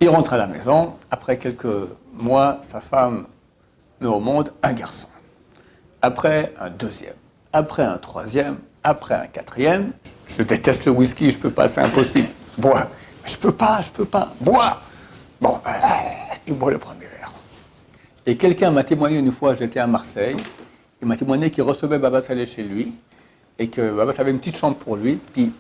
il rentre à la maison. Après quelques mois, sa femme met au monde un garçon. Après, un deuxième. Après, un troisième. Après, un quatrième. Je déteste le whisky, je peux pas, c'est impossible. Bois. Je peux pas. Bois. Bon, il boit le premier verre. Et quelqu'un m'a témoigné une fois, j'étais à Marseille, il m'a témoigné qu'il recevait Baba Saleh chez lui, et que Baba Saleh avait une petite chambre pour lui, puis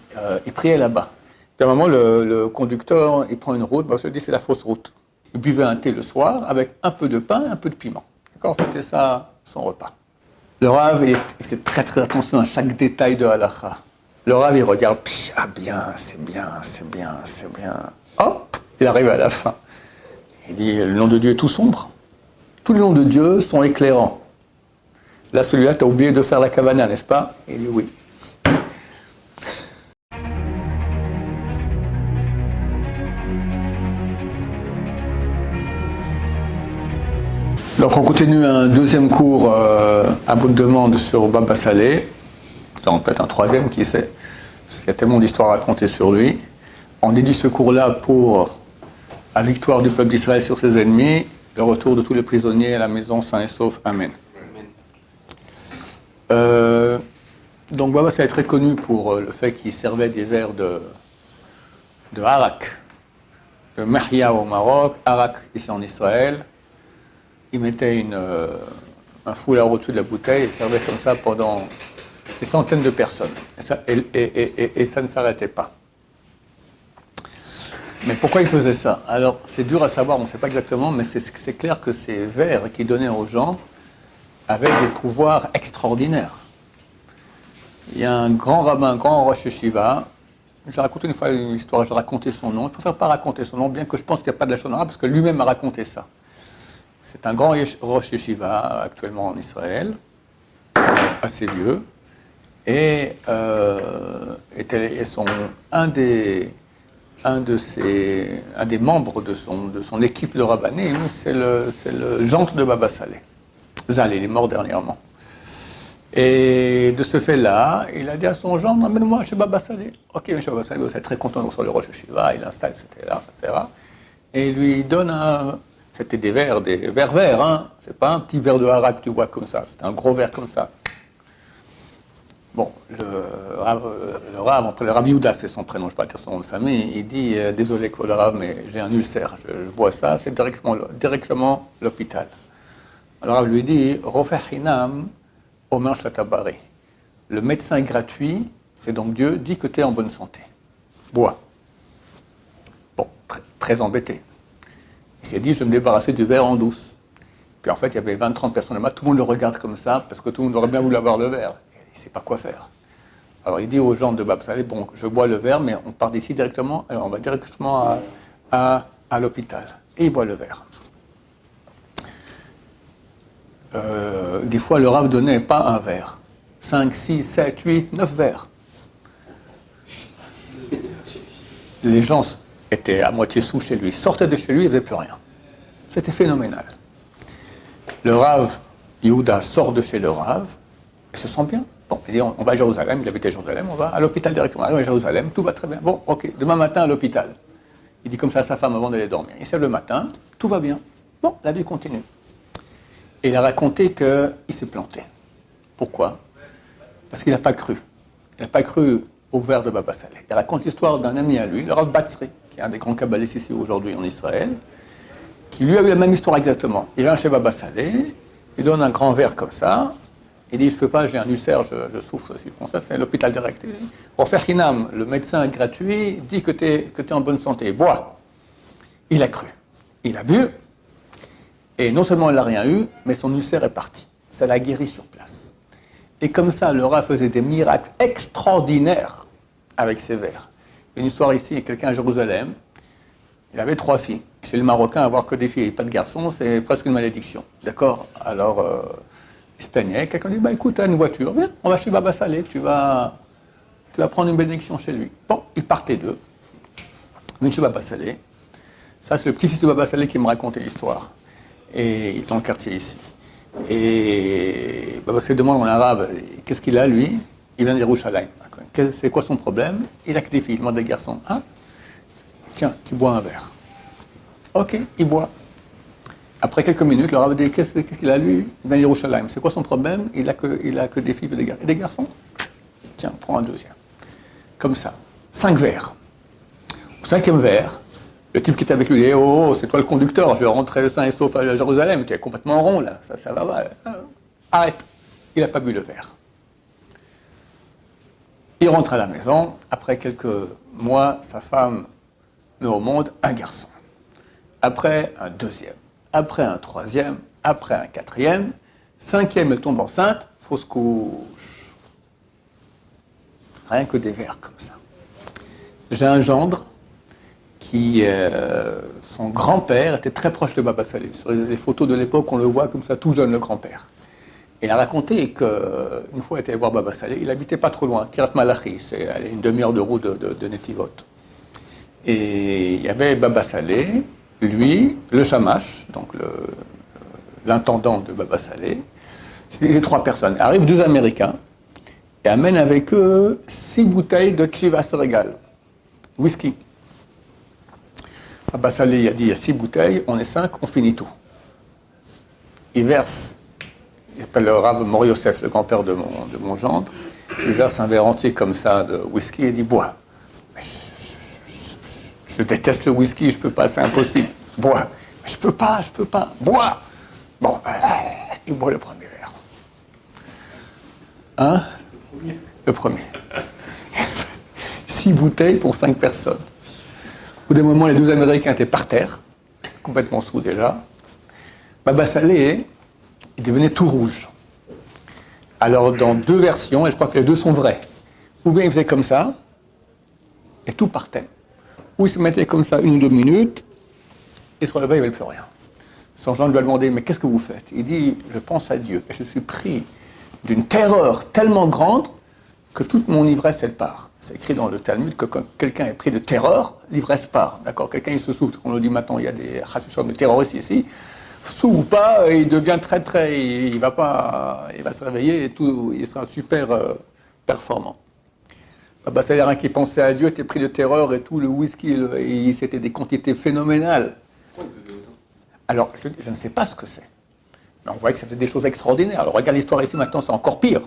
il priait là-bas. Puis à un moment, le conducteur, il prend une route, Baba Saleh dit c'est la fausse route. Il buvait un thé le soir avec un peu de pain et un peu de piment. D'accord, c'était ça son repas. Le Rav, il fait très très attention à chaque détail de halakha. Le Rav, il regarde, ah bien, c'est bien. Hop, il arrive à la fin. Il dit, le nom de Dieu est tout sombre. Tous les noms de Dieu sont éclairants. Là, celui-là, tu as oublié de faire la kavana, n'est-ce pas? Il dit oui. Donc on continue un deuxième cours à bout de demande sur Baba Saleh. Donc peut-être un troisième, qui sait, parce qu'il y a tellement d'histoires à raconter sur lui. On dédie ce cours-là pour la victoire du peuple d'Israël sur ses ennemis, le retour de tous les prisonniers à la maison sains et saufs. Amen. Donc Baba Saleh est très connu pour le fait qu'il servait des verres de harak, de Mahia au Maroc, harak ici en Israël. Il mettait un foulard au-dessus de la bouteille et servait comme ça pendant des centaines de personnes. Et ça ne s'arrêtait pas. Mais pourquoi il faisait ça? Alors, c'est dur à savoir, on ne sait pas exactement, mais c'est clair que ces verres qu'il donnait aux gens avaient des pouvoirs extraordinaires. Il y a un grand rabbin, un grand rosh yeshiva. J'ai raconté une fois une histoire, j'ai raconté son nom. Je préfère pas raconter son nom, bien que je pense qu'il n'y a pas de la shonara, parce que lui-même a raconté ça. C'est un grand rosh yeshiva actuellement en Israël, assez vieux, et un des membres de son équipe de rabbanim, c'est le gendre de Baba Saleh. Zal, il est mort dernièrement. Et de ce fait-là, il a dit à son gendre, amène-moi chez Baba Saleh. Ok, chez Baba Saleh, vous êtes très content de recevoir le rosh yeshiva, il installe, c'était là, etc. Et il lui donne c'était des verres verts, hein. C'est pas un petit verre de harak que tu vois comme ça, c'est un gros verre comme ça. Bon, le Rav, entre le Rav Yehuda, c'est son prénom, je ne vais pas dire son nom de famille, il dit désolé, Kvod Rav, mais j'ai un ulcère, je vois ça, c'est directement l'hôpital. Alors Rav lui dit Rofer Hinam Omer Shatabari. Le médecin gratuit, c'est donc Dieu, dit que tu es en bonne santé. Bois. Bon, très embêté. Il s'est dit, je vais me débarrasser du verre en douce. Puis en fait, il y avait 20-30 personnes là-bas, tout le monde le regarde comme ça, parce que tout le monde aurait bien voulu avoir le verre. Il ne sait pas quoi faire. Alors il dit aux gens de Baba Saleh, bon, je bois le verre, mais on part d'ici directement, on va directement à l'hôpital. Et il boit le verre. Des fois, le Rav donnait pas un verre. 5, 6, 7, 8, 9 verres. Les gens était à moitié sous chez lui, sortait de chez lui, il ne faisait plus rien. C'était phénoménal. Le Rav Yehuda sort de chez le Rav, il se sent bien. Bon, il dit, on va à Jérusalem, il habitait à Jérusalem, on va à l'hôpital directement. À Jérusalem, tout va très bien. Bon, ok, demain matin à l'hôpital. Il dit comme ça à sa femme avant d'aller dormir. Il se lève le matin, tout va bien. Bon, la vie continue. Et il a raconté qu'il s'est planté. Pourquoi? Parce qu'il n'a pas cru. Il n'a pas cru au verre de Baba Saleh. Il raconte l'histoire d'un ami à lui, le Rav Batzri, qui est un des grands kabbalistes ici aujourd'hui en Israël, qui lui a eu la même histoire exactement. Il vient chez Baba Saleh, il donne un grand verre comme ça, il dit, je ne peux pas, j'ai un ulcère, je souffre, c'est l'hôpital direct. Rofer Hinam, le médecin gratuit, dit que tu es en bonne santé, bois. Il a cru, il a bu, et non seulement il n'a rien eu, mais son ulcère est parti. Ça l'a guéri sur place. Et comme ça, le Rav faisait des miracles extraordinaires avec ses verres. Une histoire ici, il y a quelqu'un à Jérusalem, il avait 3 filles. Chez les Marocains, avoir que des filles et pas de garçons, c'est presque une malédiction. D'accord? Alors, il se plaignait. Quelqu'un dit, écoute, tu as une voiture, viens, on va chez Baba Saleh, tu vas prendre une bénédiction chez lui. Bon, ils partaient d'eux. Ils viennent chez Baba Saleh. Ça, c'est le petit-fils de Baba Saleh qui me racontait l'histoire. Et il est dans le quartier ici. Et Baba Saleh demande en arabe, qu'est-ce qu'il a, lui? Il vient de Yerushalayim. C'est quoi son problème? Il a que des filles, il demande des garçons. Hein? Tiens, tu bois un verre. Ok, il boit. Après quelques minutes, le Rav dit, qu'est-ce qu'il a lui? Il vient Yerushalayim. C'est quoi son problème? Il a que des filles et des garçons. Tiens, prends un deuxième. Comme ça. 5 verres. Au 5e verre, le type qui était avec lui dit, oh, c'est toi le conducteur, je vais rentrer sain et sauf à Jérusalem, tu es complètement rond là, ça va. Arrête. Il n'a pas bu le verre. Il rentre à la maison. Après quelques mois, sa femme met au monde un garçon. Après un deuxième. Après un troisième. Après un quatrième. 5e, elle tombe enceinte. Fausse couche. Rien que des verres comme ça. J'ai un gendre qui, son grand-père était très proche de Baba Salé. Sur les photos de l'époque, on le voit comme ça, tout jeune, le grand-père. Il a raconté qu'une fois, il était allé voir Baba Salé, il habitait pas trop loin, Kiryat Malachi, c'est une demi-heure de route de Netivot. Et il y avait Baba Salé, lui, le Shamash, donc l'intendant de Baba Salé, c'était 3 personnes. Arrivent 2 Américains et amènent avec eux 6 bouteilles de Chivas Regal, whisky. Baba Salé a dit, il y a 6 bouteilles, on est 5, on finit tout. Il verse. Il appelle le Rav Mor Yosef, le grand-père de mon gendre. Il verse un verre entier comme ça de whisky et dit bois. Mais je déteste le whisky, je peux pas, c'est impossible. Bois. Mais je peux pas. Bois. Bon, il boit le premier verre. Hein? Le premier. 6 bouteilles pour 5 personnes. Au bout d'un moment, les 2 Américains étaient par terre, complètement sous déjà. Baba Salé, il devenait tout rouge. Alors, dans 2 versions, et je crois que les 2 sont vraies, ou bien il faisait comme ça, et tout partait. Ou il se mettait comme ça 1 ou 2 minutes, et se relevait, il n'y avait plus rien. Son gendre lui a demandé, mais qu'est-ce que vous faites? Il dit, je pense à Dieu, et je suis pris d'une terreur tellement grande que toute mon ivresse, elle part. C'est écrit dans le Talmud que quand quelqu'un est pris de terreur, l'ivresse part. D'accord? Quelqu'un, il se souffle. On le dit maintenant, il y a des terroristes ici. Sous ou pas, il devient très, il va se réveiller et tout, il sera super performant. Baba Salé, qui pensait à Dieu, était pris de terreur et tout, le whisky, c'était des quantités phénoménales. Alors, je ne sais pas ce que c'est. Mais on voit que ça faisait des choses extraordinaires. Alors, regarde l'histoire ici, maintenant, c'est encore pire.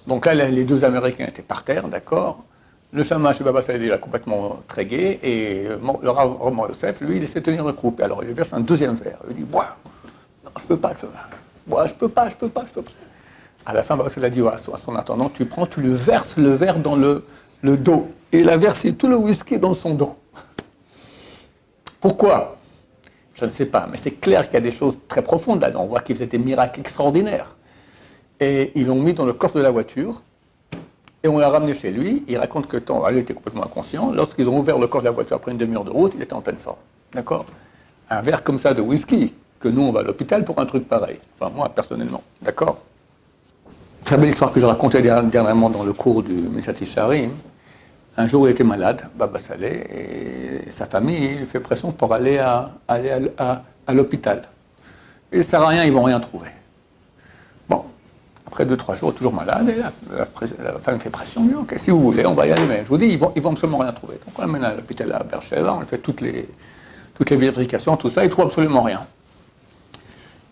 Donc là, les 2 Américains étaient par terre, d'accord. Le Shamash chez Baba Salé, il a complètement trégué, et le Rav Mor Yosef, lui, il essaie de tenir le couple. Alors, il lui verse un 2e verre. Il dit, bois. Non, je peux pas. Bois, je peux pas. À la fin, Baba Salé a dit à son intendant, tu lui verses le verre dans le dos. Et il a versé tout le whisky dans son dos. Pourquoi? Je ne sais pas, mais c'est clair qu'il y a des choses très profondes là-dedans. On voit qu'il faisait des miracles extraordinaires. Et ils l'ont mis dans le coffre de la voiture, et on l'a ramené chez lui. Il raconte que il était complètement inconscient. Lorsqu'ils ont ouvert le coffre de la voiture après une demi-heure de route, il était en pleine forme. D'accord? Un verre comme ça de whisky, que nous, on va à l'hôpital pour un truc pareil. Enfin, moi, personnellement. D'accord? Très belle histoire que je racontais dernièrement dans le cours du Mesat Yesharim. Un jour, il était malade, Baba Salé, et sa famille lui fait pression pour aller à l'hôpital. Il ne sert à rien, ils ne vont rien trouver. Bon. Après 2-3 jours, toujours malade, et la femme fait pression, lui, ok, si vous voulez, on va y aller, mais je vous dis, ils vont absolument rien trouver. Donc on l'amène à l'hôpital à Beersheba, on fait toutes les vérifications, tout ça, il ne trouve absolument rien.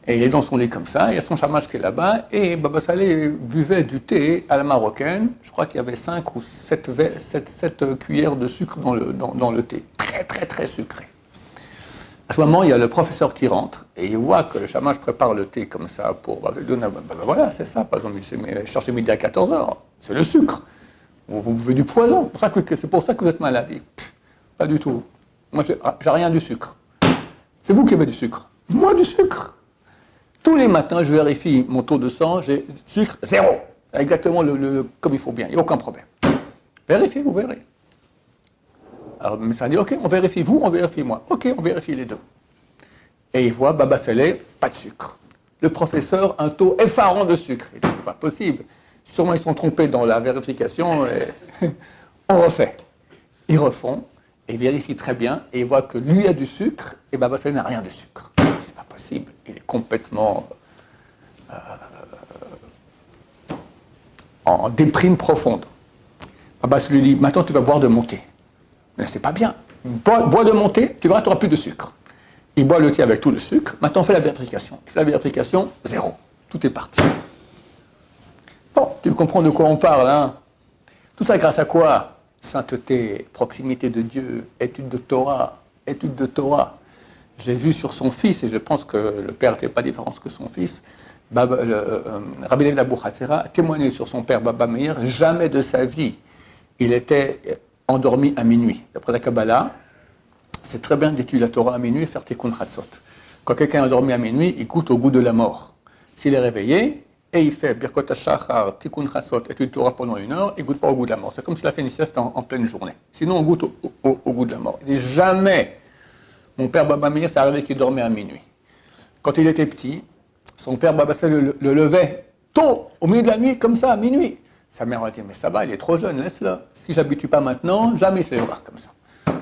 Et il est dans son lit comme ça, il y a son Shamash qui est là-bas, et Baba Salé buvait du thé à la marocaine, je crois qu'il y avait 5 ou 7 cuillères de sucre dans le thé, très sucré. À ce moment, il y a le professeur qui rentre et il voit que le Shamash prépare le thé comme ça pour... voilà, c'est ça, par exemple, cherchez midi à 14h, c'est le sucre. Vous buvez du poison, c'est pour ça que vous êtes malade. Pas du tout. Moi, j'ai rien du sucre. C'est vous qui avez du sucre. Moi, du sucre. Tous les matins, je vérifie mon taux de sang, j'ai sucre 0. Exactement comme il faut bien, il n'y a aucun problème. Vérifiez, vous verrez. Alors le médecin dit, ok, on vérifie vous, on vérifie moi. Ok, on vérifie les 2. Et il voit Baba Salé, pas de sucre. Le professeur, un taux effarant de sucre. Il dit, c'est pas possible. Sûrement ils se sont trompés dans la vérification. Et on refait. Ils refont, et ils vérifient très bien, et ils voient que lui a du sucre, et Baba Salé n'a rien de sucre. C'est pas possible. Il est complètement en déprime profonde. Baba Salé lui dit, maintenant tu vas boire de mon thé. Mais c'est pas bien. bois de mon thé, tu verras, tu n'auras plus de sucre. Il boit le thé avec tout le sucre. Maintenant, on fait la vérification. Il fait la vérification, 0. Tout est parti. Bon, tu comprends de quoi on parle, hein? Tout ça grâce à quoi? Sainteté, proximité de Dieu, étude de Torah, étude de Torah. J'ai vu sur son fils, et je pense que le père n'était pas différent que son fils, Rabbi David Abou Hassera a témoigné sur son père Baba Meir, jamais de sa vie il était endormi à minuit. D'après la Kabbalah, c'est très bien d'étudier la Torah à minuit et faire Tikkun Chatzot. Quand quelqu'un est endormi à minuit, il goûte au goût de la mort. S'il est réveillé, et il fait Birkot HaShachar, Tikkun Chatzot, étude Torah pendant 1 heure, il ne goûte pas au goût de la mort. C'est comme s'il a fait une sieste en pleine journée. Sinon, on goûte au goût de la mort. Il dit jamais, mon père Baba Meir, c'est arrivé qu'il dormait à minuit. Quand il était petit, son père Baba le levait tôt, au milieu de la nuit, comme ça, à minuit. Sa mère a dit, mais ça va, il est trop jeune, laisse-le. Si j'habitue pas maintenant, jamais il se lèvera comme ça.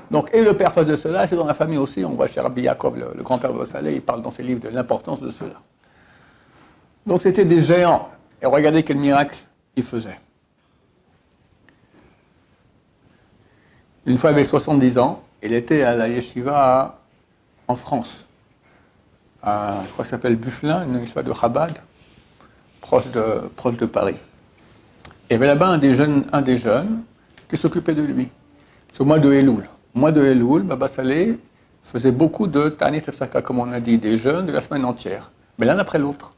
Donc, et le père faisait cela, c'est dans la famille aussi, on voit chez Rabbi Yaakov, le grand-père de Salé, il parle dans ses livres de l'importance de cela. Donc c'était des géants, et regardez quel miracle il faisait. Une fois, il avait 70 ans, il était à la yeshiva en France, je crois que ça s'appelle Buffelin, une yeshiva de Chabad, proche de Paris. Il y avait là-bas un des jeunes qui s'occupait de lui. C'est au mois de Elul. Au mois de Elul, Baba Salé faisait beaucoup de Tanit Efsaka, comme on a dit, des jeûnes de la semaine entière, mais l'un après l'autre.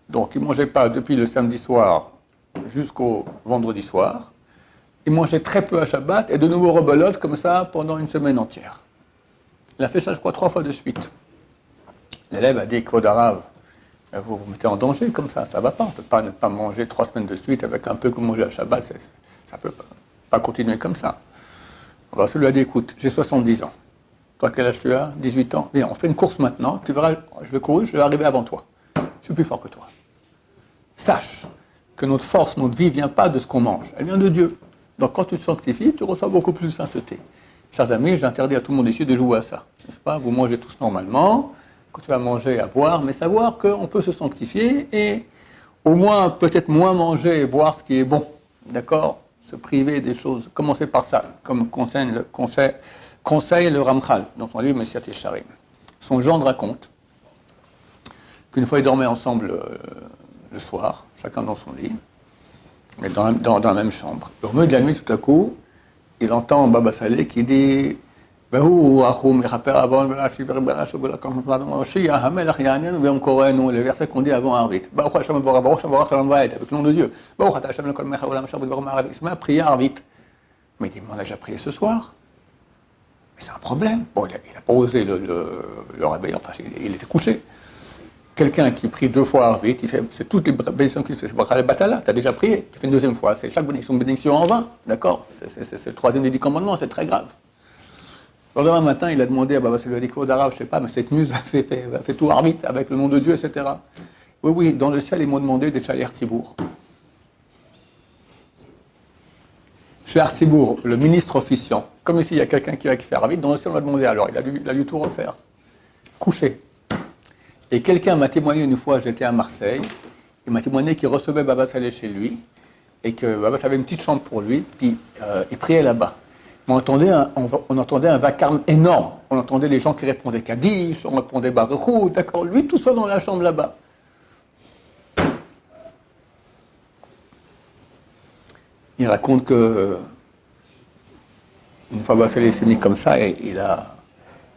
Donc il ne mangeait pas depuis le samedi soir jusqu'au vendredi soir. Il mangeait très peu à Shabbat et de nouveau rebelote comme ça pendant une semaine entière. Il a fait ça, je crois, 3 fois de suite. L'élève a dit, Kvod Arav, vous vous mettez en danger comme ça ne va pas. On ne peut pas ne pas manger 3 semaines de suite avec un peu que manger à Shabbat, ça ne peut pas continuer comme ça. Alors celui-là a dit, écoute, j'ai 70 ans. Toi, quel âge tu as? 18 ans. Viens, on fait une course maintenant, tu verras, je vais courir, je vais arriver avant toi. Je suis plus fort que toi. Sache que notre force, notre vie ne vient pas de ce qu'on mange, elle vient de Dieu. Donc quand tu te sanctifies, tu reçois beaucoup plus de sainteté. Chers amis, j'interdis à tout le monde ici de jouer à ça. N'est-ce pas? Vous mangez tous normalement, que tu vas manger, à boire, mais savoir qu'on peut se sanctifier et au moins peut-être moins manger et boire ce qui est bon. D'accord? Se priver des choses. Commencez par ça, comme conseille le Ramchal dans son livre Messiat Yesharim. Son gendre raconte qu'une fois ils dormaient ensemble le soir, chacun dans son lit, mais dans la même chambre. Au milieu de la nuit, tout à coup, il entend Baba Salé qui dit le verset qu'on dit avant Arvit. Avec le nom de Dieu. Il se met à prier Arvit. Mais il dit, on a déjà prié ce soir. Mais c'est un problème. Bon, il n'a pas osé le réveiller, enfin, il était couché. Quelqu'un qui prie 2 fois Arvit, c'est toutes les bénédictions qui se font. C'est Batala, tu as déjà prié, tu fais une 2e fois. C'est chaque bénédiction en vain, d'accord? C'est le 3e des 10 commandements, c'est très grave. Le lendemain matin, il a demandé à Baba Salé, il a dit, je ne sais pas, mais cette muse a fait tout Arvit avec le nom de Dieu, etc. Oui, dans le ciel, ils m'ont demandé des Chaler Tzibour. Chez Tzibour, le ministre officiant, comme ici, il y a quelqu'un qui va faire Arvit, dans le ciel, on m'a demandé, alors il a dû tout refaire. Couché. Et quelqu'un m'a témoigné une fois, j'étais à Marseille, il m'a témoigné qu'il recevait Baba Salé chez lui, et que Baba Salé avait une petite chambre pour lui, puis il priait là-bas. On entendait un vacarme énorme. On entendait les gens qui répondaient Kaddish, on répondait Baruchou, d'accord, lui tout seul dans la chambre là-bas. Il raconte que une fois Baba Salé s'est mis comme ça, et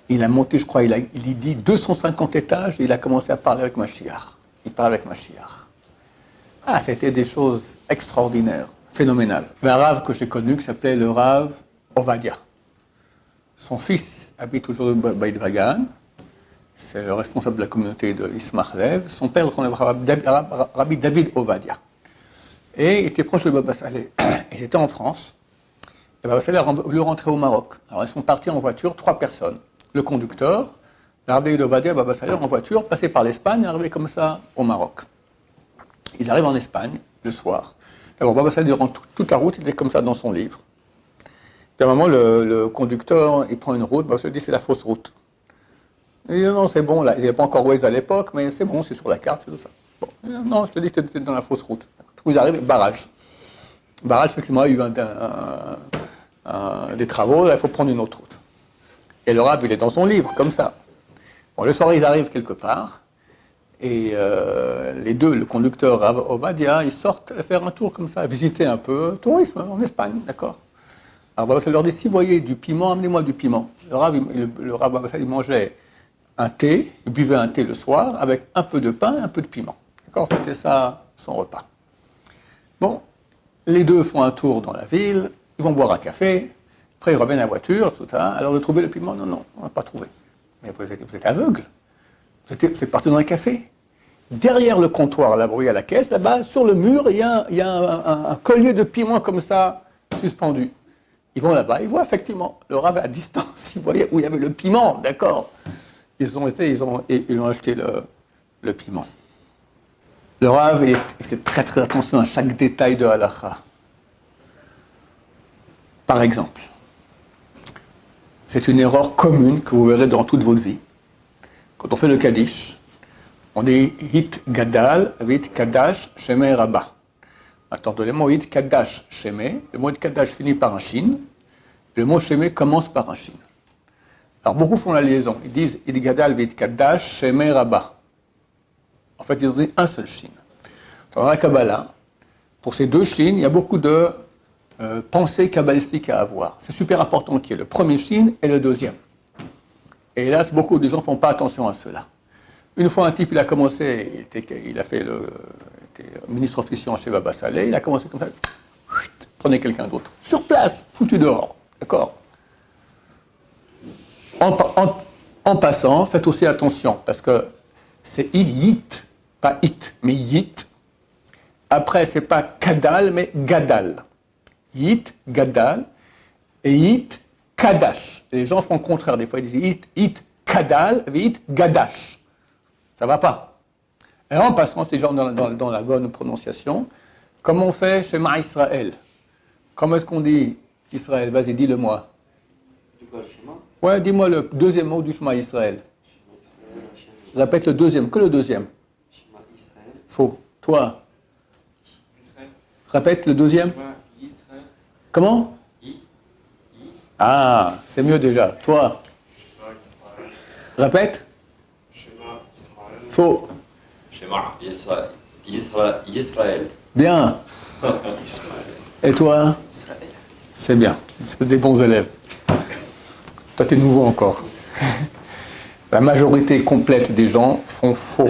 il a monté, je crois, il dit 250 étages, et il a commencé à parler avec Mashiach. Il parle avec Mashiach. Ah, c'était des choses extraordinaires, phénoménales. Un rave que j'ai connu qui s'appelait le rave Ovadia. Son fils habite toujours au Beit Vagan. C'est le responsable de la communauté de Ismach Lev. Son père, Rabbi David Ovadia. Et il était proche de Baba Salé. Ils étaient en France. Et Baba Salé a voulu rentrer au Maroc. Alors ils sont partis en voiture, 3 personnes. Le conducteur, Rabbi David Ovadia, Baba Salé en voiture, passé par l'Espagne, arrivé comme ça au Maroc. Ils arrivent en Espagne le soir. D'abord, Baba Salé, durant toute la route, il était comme ça dans son livre. Puis à un moment, le conducteur, il prend une route, Baba Salé dit c'est la fausse route. Il dit non, c'est bon, là, il n'y avait pas encore Waze à l'époque, mais c'est bon, c'est sur la carte, c'est tout ça. Bon, non, je te dis que tu es dans la fausse route. Vous arrivez, barrage. Barrage, effectivement, il y a eu des travaux, là, il faut prendre une autre route. Et le Rav, il est dans son livre, comme ça. Bon, le soir, ils arrivent quelque part. Et les deux, le conducteur Rav Ovadia, ils sortent faire un tour comme ça, visiter un peu, tourisme en Espagne, d'accord. Alors ça leur dit, si vous voyez du piment, amenez-moi du piment. Le Rav Ovadia, il mangeait un thé, il buvait un thé le soir avec un peu de pain et un peu de piment. D'accord, c'était ça son repas. Bon, les deux font un tour dans la ville, ils vont boire un café, après ils reviennent à la voiture, tout ça. Alors de trouver le piment, non, on n'a pas trouvé. Mais vous êtes aveugle. Vous êtes parti dans un café. Derrière le comptoir, là, à la caisse, là-bas, sur le mur, il y a un collier de piment comme ça, suspendu. Ils vont là-bas, ils voient effectivement, le Rav à distance, ils voyaient où il y avait le piment, d'accord. Ils ont acheté le piment. Le Rav, il fait très très attention à chaque détail de halakha. Par exemple, c'est une erreur commune que vous verrez dans toute votre vie. Quand on fait le Kaddish, on dit Hit Gadal, Hit Kadash, Shemé Rabba. Maintenant, le mot Hit Kadash, Shemé, le mot Hit Kadash finit par un shin, et le mot Shemé commence par un shin. Alors, beaucoup font la liaison. Ils disent Hit Gadal, Hit Kadash, Shemé Rabba. En fait, ils ont dit un seul shin. Dans la Kabbalah, pour ces deux shins, il y a beaucoup de pensées kabbalistiques à avoir. C'est super important qu'il y ait le premier shin et le deuxième. Et hélas, beaucoup de gens ne font pas attention à cela. Une fois, un type, il a commencé, il a fait le ministre officiant chez Baba Saleh, il a commencé comme ça, prenez quelqu'un d'autre. Sur place, foutu dehors, d'accord. En passant, faites aussi attention, parce que c'est yit, pas it, mais yit. Après, c'est pas kadal, mais gadal. Yit, gadal, et yit, kadash. Les gens font le contraire, des fois, ils disent yit, kadal, et yit, gadash. Ça ne va pas. Et en passant, ces gens dans la bonne prononciation, comme on fait chez Ma Israël. Comment est-ce qu'on dit Israël? Vas-y, dis-le-moi. Ouais, dis-moi le deuxième mot du Shema Israël. Répète le deuxième, que le deuxième. Faux. Toi. Répète le deuxième. Comment? Ah, c'est mieux déjà. Toi. Répète. Faux. Israël. Bien. Et toi? C'est bien. C'est des bons élèves. Toi, tu es nouveau encore. La majorité complète des gens font faux.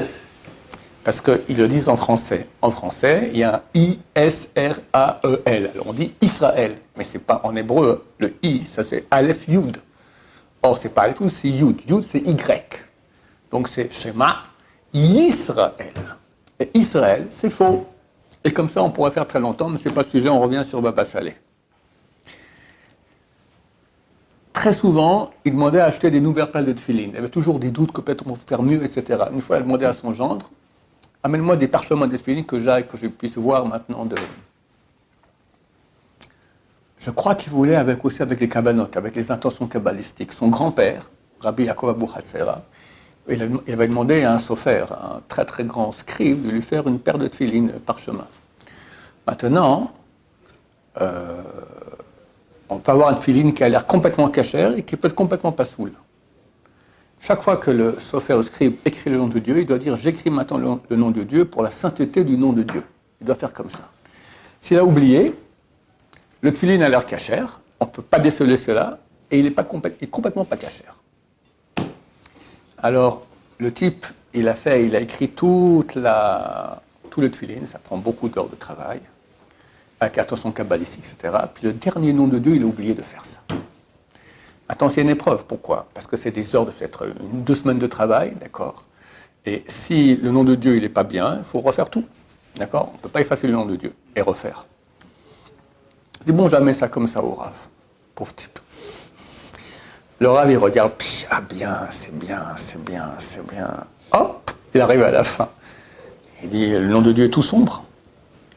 Parce qu'ils le disent en français. En français, il y a un I-S-R-A-E-L. Alors on dit Israël. Mais ce n'est pas en hébreu. Le I, ça c'est Aleph Yud. Or, ce n'est pas Aleph Yud, c'est Yud. Yud, c'est Y. Donc c'est Shema Yisraël. Et Israël, c'est faux. Et comme ça, on pourrait faire très longtemps, mais ce n'est pas le sujet, on revient sur Baba Saleh. Très souvent, il demandait à acheter des nouvelles paires de tefilin. Il avait toujours des doutes que peut-être on peut faire mieux, etc. Une fois, il a demandé à son gendre, amène-moi des parchemins de tefilin que je puisse voir maintenant de... Je crois qu'il voulait aussi avec les kabbanot, avec les intentions kabbalistiques. Son grand-père, Rabbi Yaakov Abu Hatzera, il avait demandé à un sofer, un très très grand scribe, de lui faire une paire de tefilin parchemin. Maintenant, on peut avoir une tefilin qui a l'air complètement cachère et qui peut être complètement pas soule. Chaque fois que le sofer, le scribe, écrit le nom de Dieu, il doit dire « j'écris maintenant le nom de Dieu pour la sainteté du nom de Dieu ». Il doit faire comme ça. S'il a oublié, le tefilin a l'air cachère, on ne peut pas déceler cela, et il est complètement pas cachère. Alors, le type, il a écrit tout le tefilin, ça prend beaucoup d'heures de travail, avec attention kabbalistique, etc. Puis le dernier nom de Dieu, il a oublié de faire ça. Maintenant, c'est une épreuve. Pourquoi? Parce que c'est des heures, peut-être 2 semaines de travail, d'accord. Et si le nom de Dieu, il n'est pas bien, il faut refaire tout, d'accord. On ne peut pas effacer le nom de Dieu et refaire. C'est bon, jamais ça comme ça au Rav, pauvre type. Le Rav, il regarde, ah bien, c'est bien, c'est bien, c'est bien. Hop, il arrive à la fin. Il dit, le nom de Dieu est tout sombre.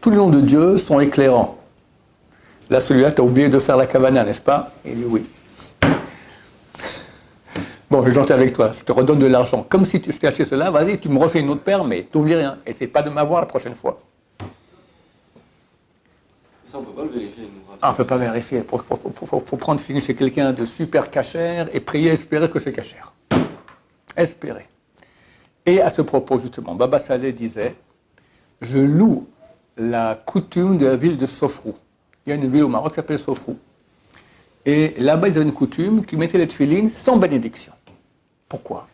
Tous les noms de Dieu sont éclairants. Là, celui-là, tu as oublié de faire la kavana, n'est-ce pas? Il dit oui. Bon, je vais gentil avec toi, je te redonne de l'argent. Comme si je t'ai acheté cela, vas-y, tu me refais une autre paire, mais tu n'oublies rien. Essaye pas de m'avoir la prochaine fois. Ça, on ne peut pas le vérifier. Nous, on ne peut pas vérifier. Il faut prendre fini chez quelqu'un de super cachère et prier, espérer que c'est cachère. Espérer. Et à ce propos, justement, Baba Saleh disait « Je loue la coutume de la ville de Sofrou. » Il y a une ville au Maroc qui s'appelle Sofrou. Et là-bas, ils avaient une coutume qui mettait les tefilines sans bénédiction. Pourquoi?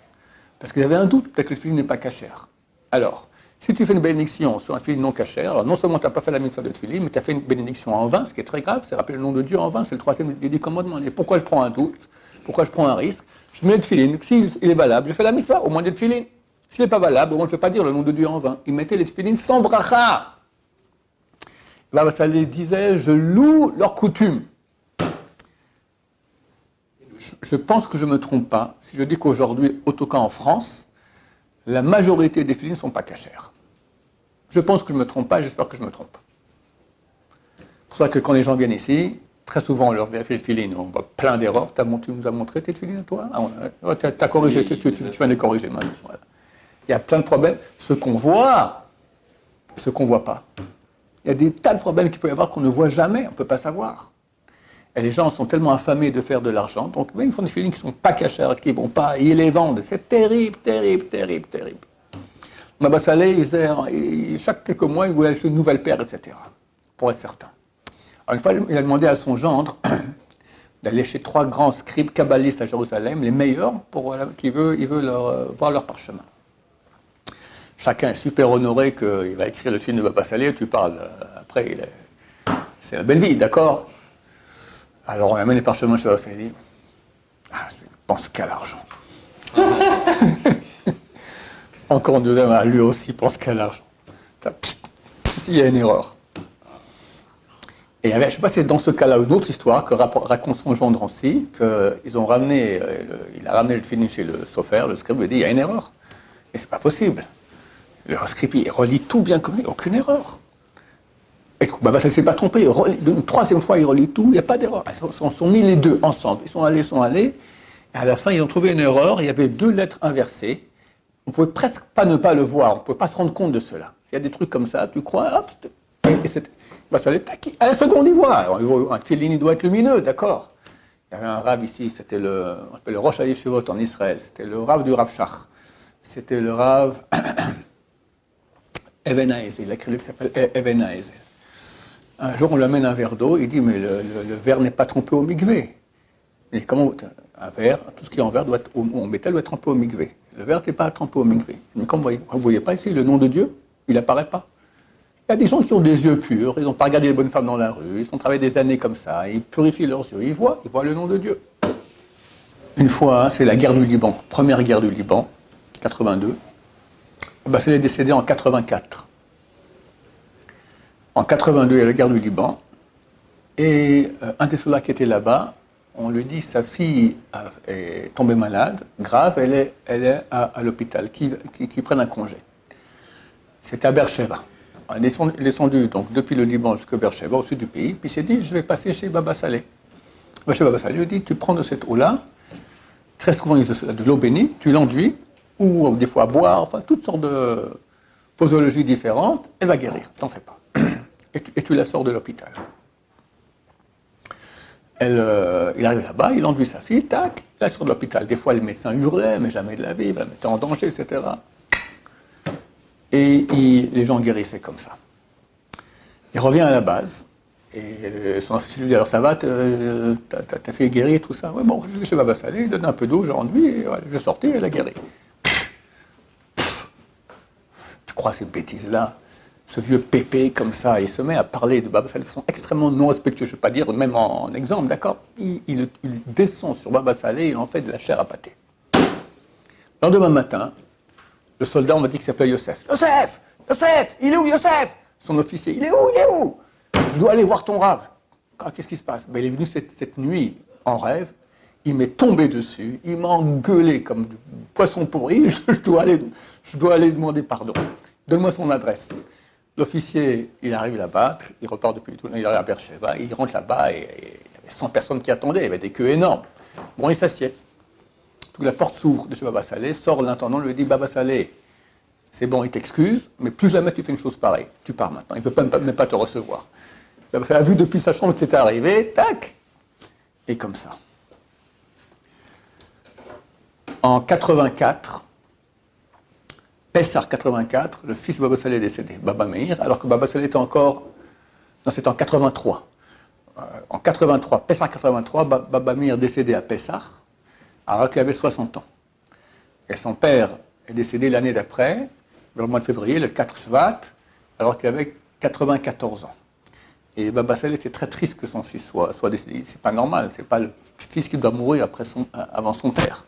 Parce qu'ils avaient un doute, peut-être que le tefilin n'est pas cachère. Alors, si tu fais une bénédiction sur un tefilin non cachère, alors non seulement tu n'as pas fait la mission de tefilin, mais tu as fait une bénédiction en vain, ce qui est très grave, c'est rappeler le nom de Dieu en vain, c'est le troisième des 10 commandements. Et pourquoi je prends un doute? Pourquoi je prends un risque? Je mets le tefilin, s'il est valable, je fais la mission, au moins le tefilin. S'il n'est pas valable, au moins je ne peux pas dire le nom de Dieu en vain. Ils mettaient les tefilin sans bracha. Baba Saleh disait, je loue leur coutume. Je pense que je ne me trompe pas si je dis qu'aujourd'hui, en tout cas en France, la majorité des filines ne sont pas cachères. Je pense que je ne me trompe pas, j'espère que je me trompe. C'est pour ça que quand les gens viennent ici, très souvent on leur vérifie les filines, on voit plein d'erreurs. Tu nous as montré tes filines, toi? Tu as corrigé, tu viens de les corriger maintenant. Voilà. Il y a plein de problèmes. Ce qu'on voit, ce qu'on ne voit pas. Il y a des tas de problèmes qu'il peut y avoir qu'on ne voit jamais, on ne peut pas savoir. Et les gens sont tellement affamés de faire de l'argent, donc ils font des filines qui ne sont pas cachères, qui ne vont pas, ils les vendent. C'est terrible, terrible, terrible, terrible. Baba Saleh, chaque quelques mois, il voulait acheter une nouvelle paire, etc. Pour être certain. Alors, une fois, il a demandé à son gendre d'aller chez 3 grands scribes kabbalistes à Jérusalem, les meilleurs, il veut voir leur parchemin. Chacun est super honoré qu'il va écrire le film de Baba Saleh, tu parles. Après, c'est la belle vie, d'accord? Alors on amène les parchemins chez Baba Saleh, il dit « Ah, je pense qu'à l'argent. » Encore un deuxième, lui aussi pense qu'à l'argent. S'il y a une erreur. Et il y avait, je ne sais pas si c'est dans ce cas-là une autre histoire que raconte son gendre aussi, qu'il a ramené le film chez le sophère, le scribe, il dit « Il y a une erreur. » Et c'est pas possible. Le scribe, il relit tout bien comme il, aucune erreur. Et Baba Saleh ne s'est pas trompé. Une 3e fois, il relit tout, il n'y a pas d'erreur. Ils sont mis les deux ensemble. Ils sont allés. Et à la fin, ils ont trouvé une erreur. Il y avait 2 lettres inversées. On ne pouvait presque pas ne pas le voir. On ne pouvait pas se rendre compte de cela. Il y a des trucs comme ça, tu crois, hop. Et Baba Saleh, à la seconde, il voit. Alors, un tefilin, il doit être lumineux, d'accord. Il y avait un rave ici, c'était le Rosh HaYeshivot en Israël. C'était le rave du Rav Shach. C'était le rave Even Haezel. Il a écrit un livre qui s'appelle Even Haezel. Un jour, on lui amène un verre d'eau, il dit, mais le verre n'est pas trempé au mikvé. Mais comment un verre, tout ce qui est en verre, en métal doit être trempé au mikvé. Le verre n'est pas trempé au mikvé. Mais comme vous ne voyez pas ici, le nom de Dieu, il n'apparaît pas. Il y a des gens qui ont des yeux purs, ils n'ont pas regardé les bonnes femmes dans la rue, ils ont travaillé des années comme ça, ils purifient leurs yeux, ils voient le nom de Dieu. Une fois, c'est la guerre du Liban, première guerre du Liban, 82. Il est décédé en 84. En 82, il y a la guerre du Liban, et un des soldats qui était là-bas, on lui dit sa fille est tombée malade, grave, elle est à l'hôpital, qui prenne un congé. C'était à Beersheba. Il est descendu donc, depuis le Liban jusqu'à Beersheba, au sud du pays, puis il s'est dit, je vais passer chez Baba Saleh. Chez Baba Saleh, il lui dit, tu prends de cette eau-là, très souvent ils ont de l'eau bénie, tu l'enduis, ou des fois à boire, enfin toutes sortes de posologies différentes, elle va guérir, t'en fais pas. Et tu la sors de l'hôpital. Il arrive là-bas, il enduit sa fille, tac, il la sort de l'hôpital. Des fois, le médecin hurlait, mais jamais de la vie, il la mettait en danger, etc. Et les gens guérissaient comme ça. Il revient à la base, et son officier lui dit, alors ça va, ta fille est guérie, tout ça? Ouais, bon, je vais chez Baba Saleh, il donne un peu d'eau, j'enduis, et voilà, je sortais, elle a guéri. Tu crois ces bêtises-là? Ce vieux pépé comme ça, il se met à parler de Baba Saleh de façon extrêmement non respectueuse, je ne vais pas dire même en exemple, d'accord? Il descend sur Baba Saleh, il en fait de la chair à pâté. Le lendemain matin, le soldat, on m'a dit qu'il s'appelait Yosef. Yosef! Yosef! Il est où, Yosef? Son officier, il est où? Je dois aller voir ton rave. Qu'est-ce qui se passe? Il est venu cette nuit en rêve, il m'est tombé dessus, il m'a engueulé comme du poisson pourri, je dois aller demander pardon. Donne-moi son adresse. L'officier, il arrive là-bas, il repart depuis tout, il arrive à Beersheba, il rentre là-bas et il y avait 100 personnes qui attendaient, il y avait des queues énormes. Bon, il s'assied. Donc la porte s'ouvre de chez Baba Saleh, sort l'intendant, lui dit, Baba Saleh, c'est bon, il t'excuse, mais plus jamais tu fais une chose pareille. Tu pars maintenant, il ne veut même pas te recevoir. Baba Saleh a vu depuis sa chambre que c'était arrivé, tac, et comme ça. En 84, Pessah 84, le fils de Baba Saleh est décédé, Baba Meir, alors que Baba Saleh était encore... Non, c'était en 83. En 83, Pessah 83, Baba Meir décédé à Pessah, alors qu'il avait 60 ans. Et son père est décédé l'année d'après, le mois de février, le 4 Shvat, alors qu'il avait 94 ans. Et Baba Saleh était très triste que son fils soit décédé. C'est pas normal, c'est pas le fils qui doit mourir avant son père.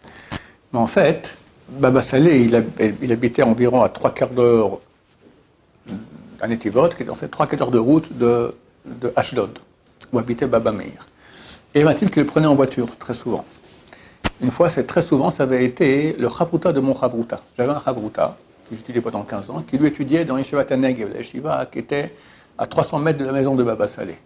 Mais en fait, Baba Saleh, il habitait environ à 3/4 d'heure à Netivot, qui est en fait 3/4 heures de route de Ashdod, où habitait Baba Meir. Et il m'a dit qu'il le prenait en voiture, très souvent. Une fois, très souvent, ça avait été le chavruta de mon chavruta. J'avais un chavruta, que j'étudiais pendant 15 ans, qui lui étudiait dans Yeshiva Negev, la yeshiva qui était à 300 mètres de la maison de Baba Saleh.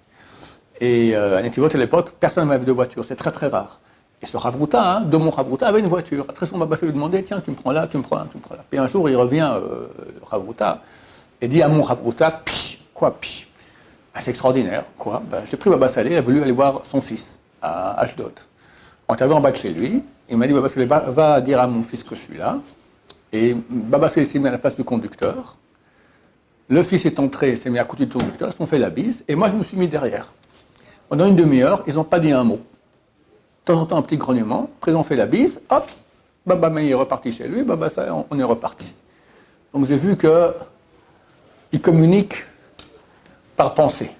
Et à Netivot, à l'époque, personne n'avait de voiture, c'est très très rare. Et ce chavruta, de mon chavruta, avait une voiture. Très souvent, Baba Saleh lui demandait, tiens, tu me prends là, tu me prends là, tu me prends là. Puis un jour, il revient, le chavruta, et dit à mon chavruta, quoi, c'est extraordinaire, quoi. J'ai pris Baba Saleh, il a voulu aller voir son fils à Ashdod. On est arrivé en bas de chez lui, il m'a dit, Baba Saleh, va dire à mon fils que je suis là. Et Baba Saleh s'est mis à la place du conducteur. Le fils est entré, s'est mis à côté du conducteur, ils se sont fait la bise, et moi je me suis mis derrière. Pendant une demi-heure, ils n'ont pas dit un mot. De temps en temps, un petit grognement, après ils ont fait la bise, hop, Baba Meir est reparti chez lui, Baba Saleh, on est reparti. Donc j'ai vu qu'ils communiquent par pensée.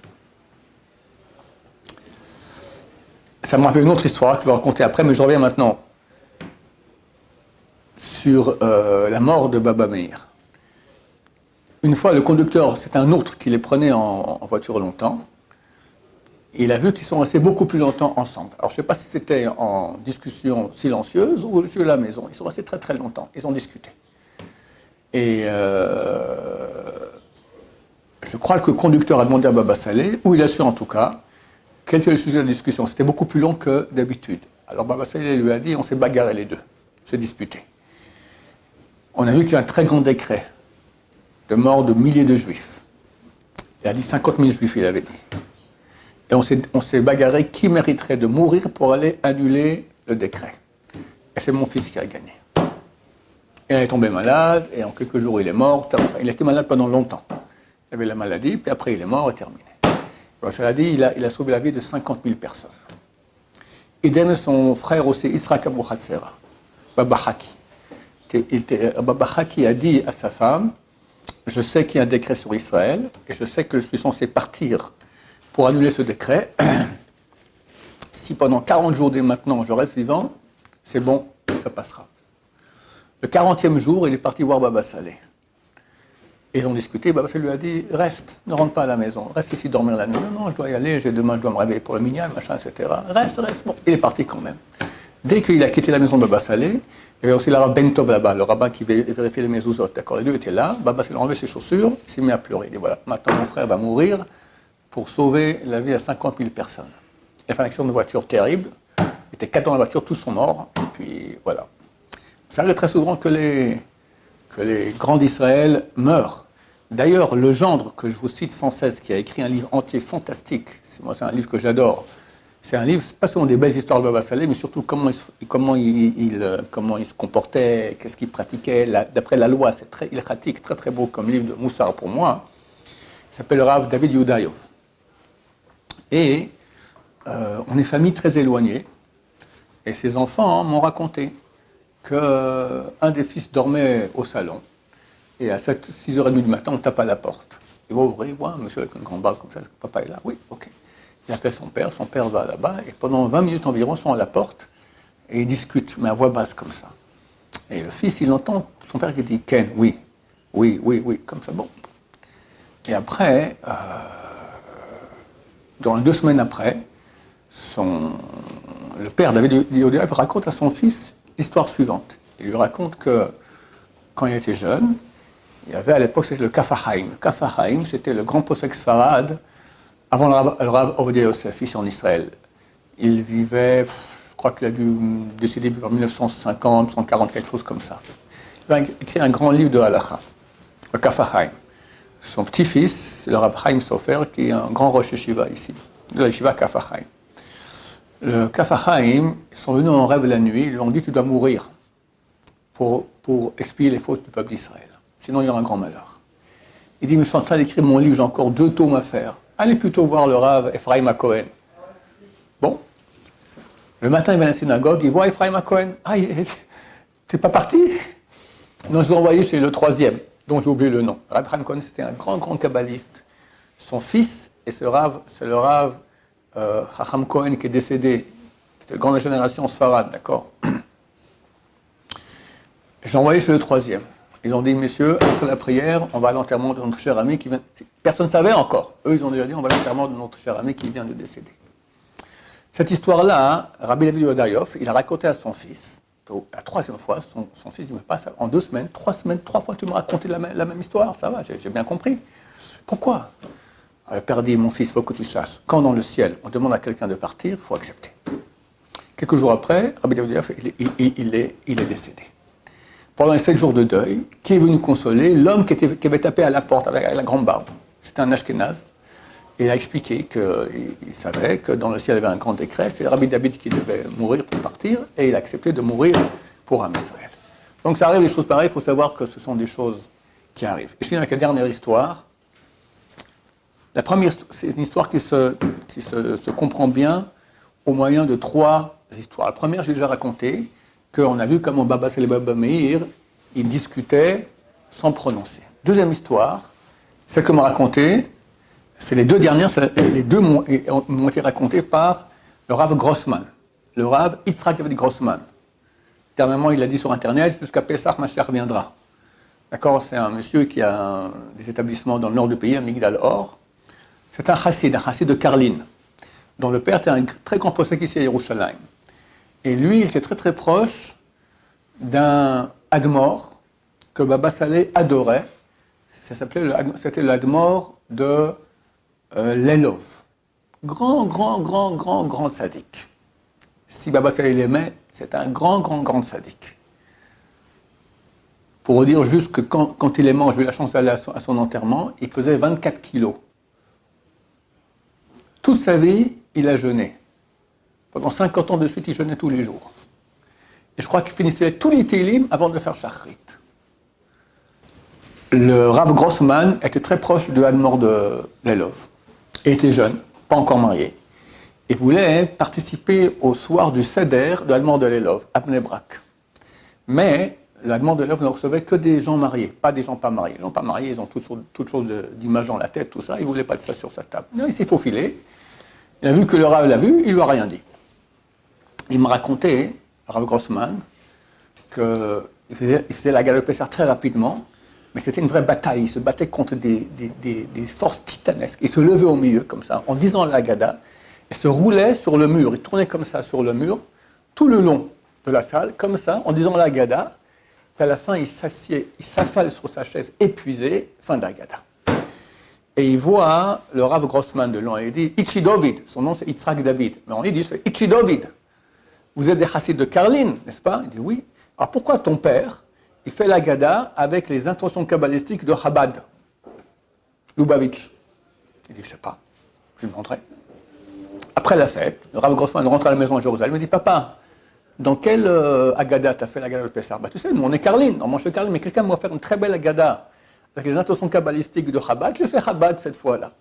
Ça me rappelle une autre histoire que je vais raconter après, mais je reviens maintenant sur la mort de Baba Meir. Une fois, le conducteur, c'est un autre qui les prenait en voiture longtemps. Et il a vu qu'ils sont restés beaucoup plus longtemps ensemble. Alors, je ne sais pas si c'était en discussion silencieuse ou chez la maison. Ils sont restés très très longtemps. Ils ont discuté. Et je crois que le conducteur a demandé à Baba Saleh, ou il a su en tout cas, quel était le sujet de la discussion. C'était beaucoup plus long que d'habitude. Alors Baba Saleh lui a dit, on s'est bagarré les deux, on s'est disputé. On a vu qu'il y a un très grand décret de mort de milliers de juifs. Il a dit 50 000 juifs, il avait dit. Et on s'est bagarré qui mériterait de mourir pour aller annuler le décret. Et c'est mon fils qui a gagné. Il est tombé malade, et en quelques jours il est mort. Enfin, il a été malade pendant longtemps. Il avait la maladie, puis après il est mort et terminé. Alors, ça l'a dit, il a sauvé la vie de 50 000 personnes. Idem, son frère aussi, Yitzhak Abu Hatzera, Baba Haki. Baba Haki a dit à sa femme, je sais qu'il y a un décret sur Israël, et je sais que je suis censé partir pour annuler ce décret. Si pendant 40 jours dès maintenant je reste vivant, c'est bon, ça passera. Le 40e jour, il est parti voir Baba Saleh. Et ils ont discuté, Baba Saleh lui a dit, reste, ne rentre pas à la maison, reste ici dormir la nuit. Non, je dois y aller, demain je dois me réveiller pour le minyan, machin, etc. Reste. Bon, il est parti quand même. Dès qu'il a quitté la maison de Baba Saleh, il y avait aussi le rabbin Ben Tov là-bas, le rabbin qui vérifiait les mezuzot. D'accord, les deux étaient là, Baba Saleh a enlevé ses chaussures, il s'est mis à pleurer. Il dit, voilà, maintenant mon frère va mourir pour sauver la vie à 50 000 personnes. Il a fait un accident de voiture terrible, il était 4 dans la voiture, tous sont morts, et puis voilà. Ça arrive très souvent que les grands d'Israël meurent. D'ailleurs, le gendre que je vous cite sans cesse, qui a écrit un livre entier fantastique, c'est un livre que j'adore, c'est un livre, pas seulement des belles histoires de Baba Saleh, mais surtout comment il se comportait, qu'est-ce qu'il pratiquait, d'après la loi, c'est très ilchatique, très très beau comme livre de Moussar pour moi. Il s'appelle Rav David Yudayov. Et on est famille très éloignée, et ses enfants m'ont raconté qu'un des fils dormait au salon, et à 6h30 du matin, on tape à la porte. Il va ouvrir, il voit un monsieur avec une grande barbe comme ça, papa est là, oui, ok. Il appelle son père va là-bas, et pendant 20 minutes environ, ils sont à la porte, et ils discutent, mais à voix basse comme ça. Et le fils, il entend son père qui dit, Ken, oui, comme ça, bon. Et après, dans les 2 semaines après, le père David Yodéev raconte à son fils l'histoire suivante. Il lui raconte que quand il était jeune, il y avait à l'époque, c'était le Kafahaim. Le Kafahaim, c'était le grand posek Sfarad avant le Rav Ovadia Yosef, ici en Israël. Il vivait, je crois qu'il a dû décéder en 1950, 140, quelque chose comme ça. Il a écrit un grand livre de Halacha, le Kafahaim. Son petit-fils, c'est le Rav Chaim Sofer, qui est un grand rosh yeshiva ici, de la yeshiva Kaf HaChaim. Le Kaf HaChaim, ils sont venus en rêve la nuit, ils lui ont dit, tu dois mourir pour expier les fautes du peuple d'Israël. Sinon, il y aura un grand malheur. Il dit, mais je suis en train d'écrire mon livre, j'ai encore 2 tomes à faire. Allez plutôt voir le Rav Ephraim HaKohen. Bon. Le matin, il va à la synagogue, il voit Ephraim HaKohen. Ah, t'es pas parti? Non, je l'ai envoyé chez le 3e, dont j'ai oublié le nom. Rav Ephraim HaKohen, c'était un grand kabbaliste. Son fils, et c'est le Rav Chacham Cohen qui est décédé, qui était de grande génération Sfarad, d'accord? J'ai envoyé chez le 3e. Ils ont dit, messieurs, après la prière, on va à l'enterrement de notre cher ami qui vient... Personne ne savait encore. Eux, ils ont déjà dit, on va à l'enterrement de notre cher ami qui vient de décéder. Cette histoire-là, Rabbi David Yodayov, il a raconté à son fils, la 3e fois, son fils dit, mais pas ça, en 2 semaines, 3 semaines, 3 fois, tu me racontais la même histoire, ça va, j'ai bien compris. Pourquoi? Alors, le père dit, mon fils, il faut que tu saches, quand dans le ciel, on demande à quelqu'un de partir, il faut accepter. Quelques jours après, Rabbi David Yodayov, il est décédé. Pendant les 7 jours de deuil, qui est venu consoler? L'homme qui avait tapé à la porte avec la grande barbe. C'était un Ashkénaze. Et il a expliqué qu'il savait que dans le ciel, il y avait un grand décret. C'est Rabbi David qui devait mourir pour partir. Et il a accepté de mourir pour Am Israël. Donc ça arrive des choses pareilles. Il faut savoir que ce sont des choses qui arrivent. Et je finis avec la dernière histoire. La première, c'est une histoire qui se comprend bien au moyen de 3 histoires. La première, j'ai déjà raconté. Qu'on a vu comment Baba Salé Baba Meir, il discutait sans prononcer. Deuxième histoire, celle que m'a racontée, c'est les 2 dernières, les 2 m'ont été racontées par le Rav Grossman, le Rav Yitzhak David Grossman. Dernièrement, il a dit sur Internet, jusqu'à Pessah, Mashiach viendra. D'accord? C'est un monsieur qui a des établissements dans le nord du pays, à Migdal Or. C'est un chassid de Karlin, dont le père était un très grand possédé ici à Yerushalayim. Et lui, il était très très proche d'un Admor que Baba Salé adorait. C'était l'Admor de Lelov. Grand sadique. Si Baba Salé l'aimait, c'est un grand sadique. Pour vous dire juste que quand il est mort, j'ai eu la chance d'aller à son enterrement, il pesait 24 kilos. Toute sa vie, il a jeûné. Pendant 50 ans de suite, il jeûnait tous les jours. Et je crois qu'il finissait tous les télim avant de faire Shachrit. Le Rav Grossman était très proche de Admor de Lelov. Il était jeune, pas encore marié. Et voulait participer au soir du Seder de Admor de Lelov, à Bnei Brak. Mais l'Admor de Lelov ne recevait que des gens mariés, pas des gens pas mariés. Les gens pas mariés, ils ont toutes sortes d'images dans la tête, tout ça. Il ne voulait pas de ça sur sa table. Non, il s'est faufilé. Il a vu que le Rav l'a vu, il ne lui a rien dit. Il m'a raconté, Rav Grossman, qu'il faisait la Galope Pessah très rapidement, mais c'était une vraie bataille. Il se battait contre des forces titanesques. Il se levait au milieu, comme ça, en disant la Haggadah, et se roulait sur le mur. Il tournait comme ça sur le mur, tout le long de la salle, comme ça, en disant la Haggadah. Puis à la fin, il s'affale sur sa chaise épuisé, fin de la Haggadah. Et il voit le Rav Grossman de loin, et il dit « Itchi David », son nom c'est Yitzhak David, mais on dit « Itchi David ». Vous êtes des chassides de Karlin, n'est-ce pas? Il dit oui. Alors pourquoi ton père, il fait la Haggadah avec les intentions kabbalistiques de Chabad, Lubavitch? Il dit, je ne sais pas, je lui montrerai. Après la fête, le Rav Grossman rentre à la maison à Jérusalem, il dit, papa, dans quelle Haggadah tu as fait la Haggadah de Pessah? Tu sais, nous on est Karlin, on mange le Karlin, mais quelqu'un m'a offert une très belle Haggadah avec les intentions kabbalistiques de Chabad, je fais Chabad cette fois-là.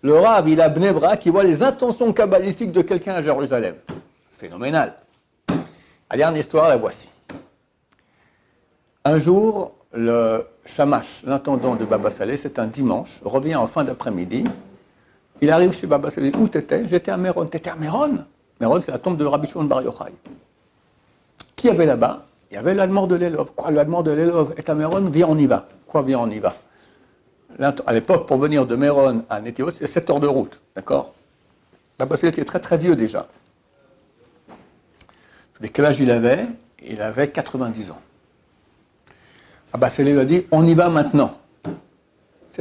Le Rav, il a Bnei Brak, qui voit les intentions kabbalistiques de quelqu'un à Jérusalem. Phénoménal. La dernière histoire, la voici. Un jour, le Shamash, l'intendant de Baba Salé, c'est un dimanche, revient en fin d'après-midi. Il arrive chez Baba Salé. Où t'étais? J'étais à Méron. T'étais à Méron? Méron, c'est la tombe de Rabbi Shimon Bar Yochai. Qui y avait là-bas? Il y avait l'Admor de Lelov. Quoi, l'Admor de Lelov est à Méron? Viens, on y va. Quoi, viens, on y va? À l'époque, pour venir de Méron à Nétéos, c'est 7 heures de route. D'accord? Baba Salé était très très vieux déjà. De quel âge il avait? Il avait 90 ans. Baba Salé lui a dit, on y va maintenant. Il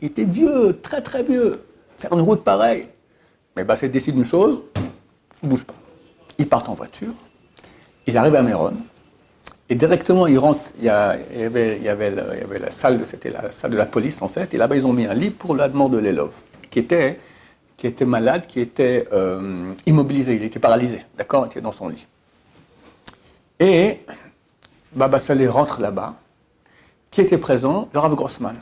était vieux, très très vieux. Faire une route pareille. Mais Baba Salé décide une chose, il ne bouge pas. Ils partent en voiture, ils arrivent à Méron, Et directement, il rentre, il y avait la salle, c'était la salle de la police en fait, et là-bas ils ont mis un lit pour l'Admor de l'Elov, qui était malade, qui était immobilisé, il était paralysé, d'accord, il était dans son lit. Et Baba Saleh rentre là-bas, qui était présent, le Rav Grossman.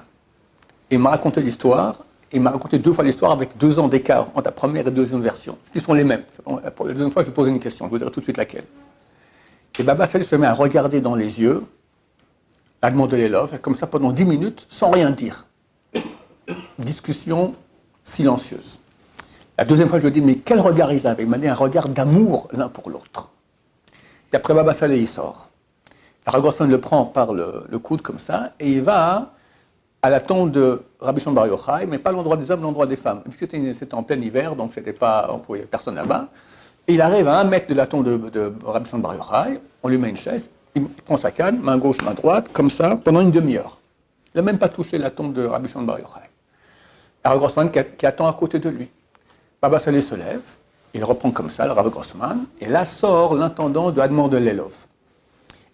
Il m'a raconté l'histoire, il m'a raconté 2 fois l'histoire avec 2 ans d'écart entre la première et la deuxième version, qui sont les mêmes. Pour la deuxième fois, je vais poser une question, je vous dirai tout de suite laquelle. Et Baba Saleh se met à regarder dans les yeux l'Admor de l'Elov, comme ça pendant 10 minutes, sans rien dire. Discussion silencieuse. La deuxième fois, je lui ai dit, mais quel regard ils avaient? Il m'a dit un regard d'amour l'un pour l'autre. Et après, Baba Saleh, il sort. Rav Grossman le prend par le coude comme ça, et il va à la tombe de Rabbi Shimon Bar Yochai, mais pas l'endroit des hommes, l'endroit des femmes. C'était en plein hiver, donc c'était pas, on pouvait personne là-bas. Et il arrive à 1 mètre de la tombe de Rabbi Shimon Bar Yochai, on lui met une chaise, il prend sa canne, main gauche, main droite, comme ça, pendant une demi-heure. Il n'a même pas touché la tombe de Rabbi Shimon Bar Yochai. Rav Grossman qui attend à côté de lui. Baba Saleh se lève, il reprend comme ça le Rav Grossman, et là sort l'intendant de Admor de l'Elov.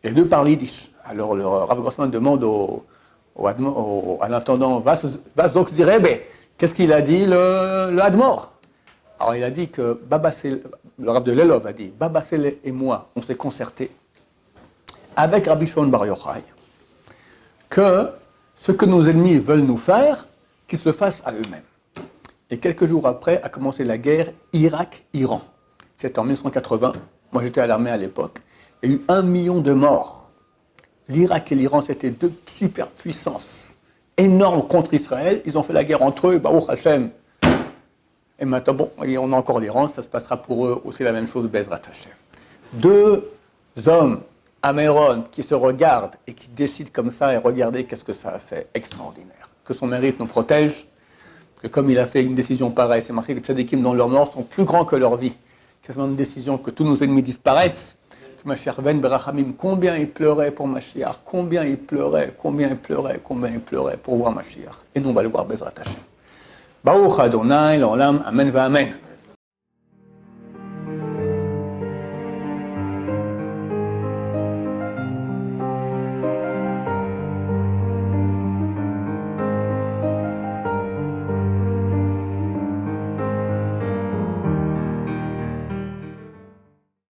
Les 2 parlent yiddish. Alors le Rav Grossman demande à l'intendant, was donc dirait, qu'est-ce qu'il a dit le Admor? Alors il a dit que le Rav de l'Elov a dit, Baba Saleh et moi, on s'est concerté avec Rabbi Shimon Bar Yochai que ce que nos ennemis veulent nous faire, qu'ils se le fassent à eux-mêmes. Et quelques jours après a commencé la guerre Irak-Iran. C'était en 1980. Moi, j'étais à l'armée à l'époque. Il y a eu 1 million de morts. L'Irak et l'Iran, c'était 2 superpuissances énormes contre Israël. Ils ont fait la guerre entre eux, Baruch Hashem. Et maintenant, bon, on a encore l'Iran, ça se passera pour eux aussi la même chose, Bezrat Hashem. 2 hommes, Améron, qui se regardent et qui décident comme ça, et regardez qu'est-ce que ça a fait, extraordinaire. Que son mérite nous protège, que comme il a fait une décision pareille, c'est marqué que les tzadikim dans leur mort sont plus grands que leur vie. C'est une décision que tous nos ennemis disparaissent. Que Mashiach ven berachamim, combien il pleurait pour Mashiach, combien il pleurait pour voir Mashiach. Et nous on va le voir Bezrat Hashem. Baruch Adonai, l'olam, amen va amen.